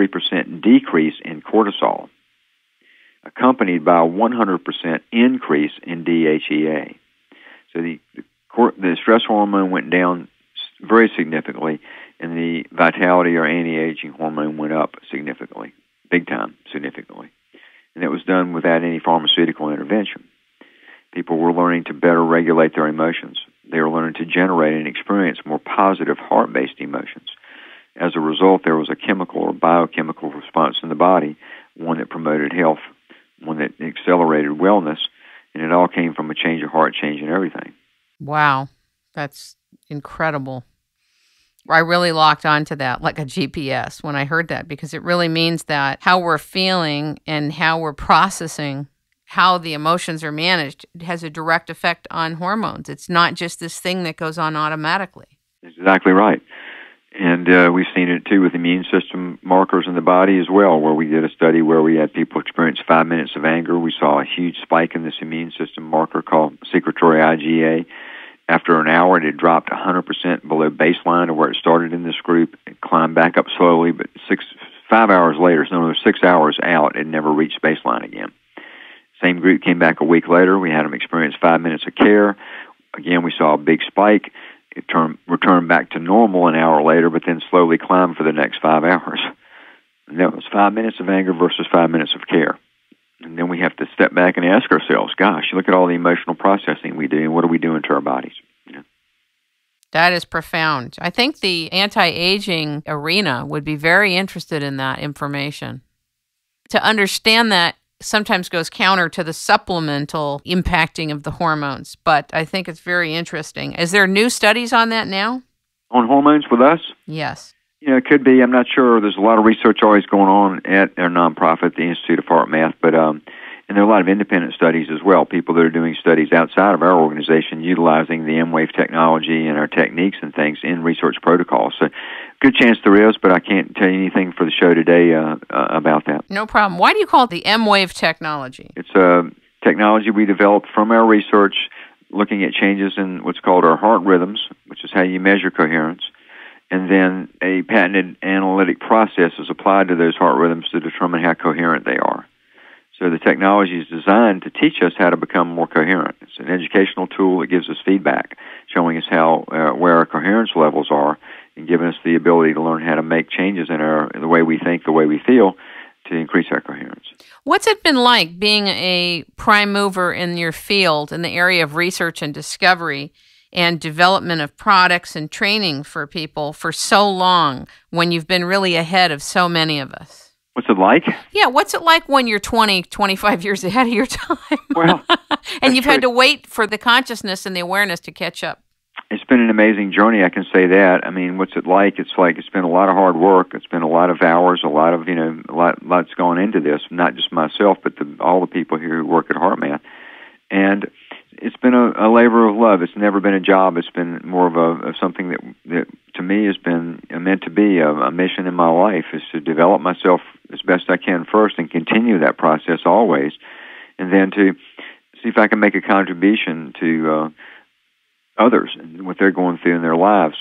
33% decrease in cortisol, accompanied by a 100% increase in DHEA. So the stress hormone went down very significantly, and the vitality or anti-aging hormone went up significantly, big time, significantly. And it was done without any pharmaceutical intervention. People were learning to better regulate their emotions. They were learning to generate and experience more positive heart-based emotions. As a result, there was a chemical or biochemical response in the body, one that promoted health, one that accelerated wellness, and it all came from a change of heart, change in everything. Wow, that's incredible. I really locked onto that like a GPS when I heard that, because it really means that how we're feeling and how we're processing how the emotions are managed has a direct effect on hormones. It's not just this thing that goes on automatically. Exactly right. And we've seen it, too, with immune system markers in the body as well, where we did a study where we had people experience 5 minutes of anger. We saw a huge spike in this immune system marker called secretory IgA. After an hour, it had dropped 100% below baseline to where it started in this group. It climbed back up slowly, but 5 hours later, so another 6 hours out, it never reached baseline again. Same group came back a week later. We had them experience 5 minutes of care. Again, we saw a big spike. It returned back to normal an hour later, but then slowly climbed for the next 5 hours. And that was 5 minutes of anger versus 5 minutes of care. And then we have to step back and ask ourselves, gosh, look at all the emotional processing we do, and what are we doing to our bodies? You know? That is profound. I think the anti-aging arena would be very interested in that information. To understand that sometimes goes counter to the supplemental impacting of the hormones, but I think it's very interesting. Is there new studies on that now? On hormones with us? Yes. Yeah, it could be. I'm not sure. There's a lot of research always going on at our nonprofit, the Institute of HeartMath, but and there are a lot of independent studies as well, people that are doing studies outside of our organization utilizing the M-Wave technology and our techniques and things in research protocols. So good chance there is, but I can't tell you anything for the show today about that. No problem. Why do you call it the M-Wave technology? It's a technology we developed from our research looking at changes in what's called our heart rhythms, which is how you measure coherence. And then a patented analytic process is applied to those heart rhythms to determine how coherent they are. So the technology is designed to teach us how to become more coherent. It's an educational tool that gives us feedback, showing us how where our coherence levels are, and giving us the ability to learn how to make changes in the way we think, the way we feel, to increase our coherence. What's it been like being a prime mover in your field in the area of research and discovery and development of products and training for people for so long when you've been really ahead of so many of us? What's it like? Yeah, what's it like when you're 20, 25 years ahead of your time? Well, and you've had to wait for the consciousness and the awareness to catch up. It's been an amazing journey, I can say that. I mean, what's it like? It's been a lot of hard work. It's been a lot of hours, a lot of, lots gone into this, not just myself, but all the people here who work at HeartMath. And it's been a labor of love. It's never been a job. It's been more of something that to me has been meant to be a mission in my life, is to develop myself as best I can first and continue that process always, and then to see if I can make a contribution to others and what they're going through in their lives.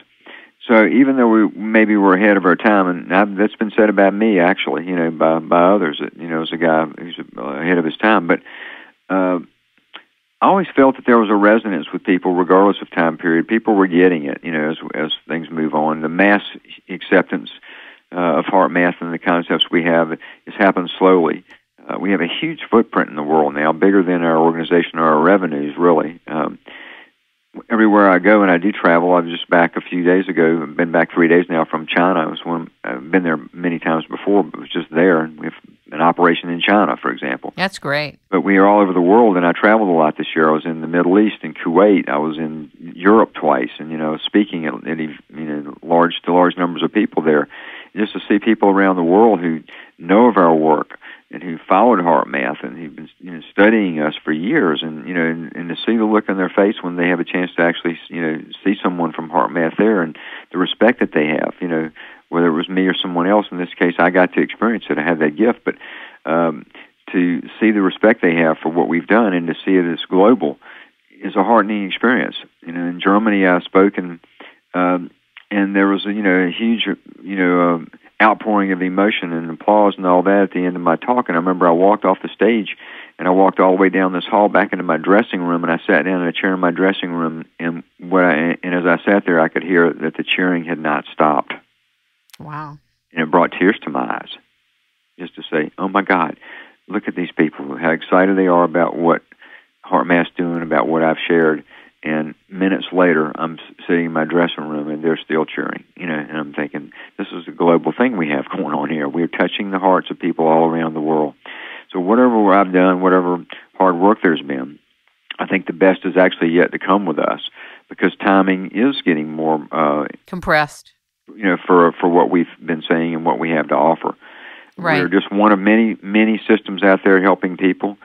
So even though we're ahead of our time, and that's been said about me actually, by others, that as a guy who's ahead of his time, but I always felt that there was a resonance with people regardless of time period. People were getting it, as things move on. The mass acceptance of HeartMath and the concepts we have has happened slowly. We have a huge footprint in the world now, bigger than our organization or our revenues, really. Everywhere I go, and I do travel, I was just back a few days ago. I've been back 3 days now from China. I've been there many times before, but was just there. And we have an operation in China, for example. That's great. But we are all over the world, and I traveled a lot this year. I was in the Middle East, in Kuwait. I was in Europe twice, and speaking at large numbers of people there. Just to see people around the world who know of our work and who followed HeartMath and who've been studying us for years, and and to see the look on their face when they have a chance to actually see someone from HeartMath there, and the respect that they have, whether it was me or someone else. In this case, I got to experience it. I had that gift, but to see the respect they have for what we've done and to see it as global is a heartening experience. In Germany, I spoke and there was a huge outpouring of emotion and applause and all that at the end of my talk. And I remember I walked off the stage, and I walked all the way down this hall back into my dressing room, and I sat down in a chair in my dressing room. And as I sat there, I could hear that the cheering had not stopped. Wow! And it brought tears to my eyes, just to say, "Oh my God, look at these people! How excited they are about what HeartMath's doing, about what I've shared." And minutes later, I'm sitting in my dressing room, and they're still cheering. And I'm thinking, this is a global thing we have going on here. We're touching the hearts of people all around the world. So whatever I've done, whatever hard work there's been, I think the best is actually yet to come with us, because timing is getting more compressed. For what we've been saying and what we have to offer. Right. We're just one of many systems out there helping people.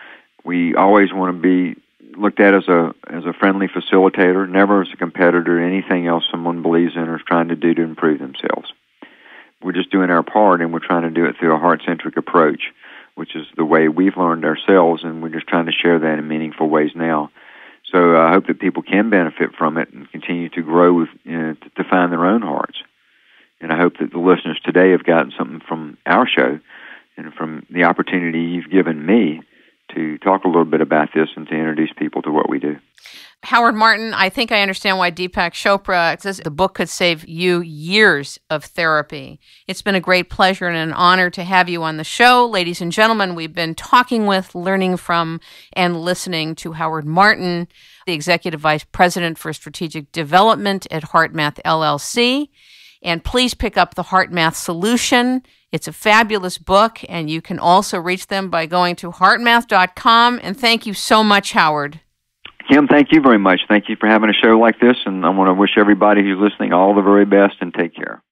We always want to be looked at as a friendly facilitator, never as a competitor to anything else someone believes in or is trying to do to improve themselves. We're just doing our part, and we're trying to do it through a heart-centric approach, which is the way we've learned ourselves, and we're just trying to share that in meaningful ways now. So I hope that people can benefit from it and continue to grow to find their own hearts. And I hope that the listeners today have gotten something from our show and from the opportunity you've given me to talk a little bit about this and to introduce people to what we do. Howard Martin, I think I understand why Deepak Chopra says the book could save you years of therapy. It's been a great pleasure and an honor to have you on the show. Ladies and gentlemen, we've been talking with, learning from, and listening to Howard Martin, the Executive Vice President for Strategic Development at HeartMath LLC. And please pick up the HeartMath Solution. It's a fabulous book, and you can also reach them by going to heartmath.com. And thank you so much, Howard. Kim, thank you very much. Thank you for having a show like this, and I want to wish everybody who's listening all the very best, and take care.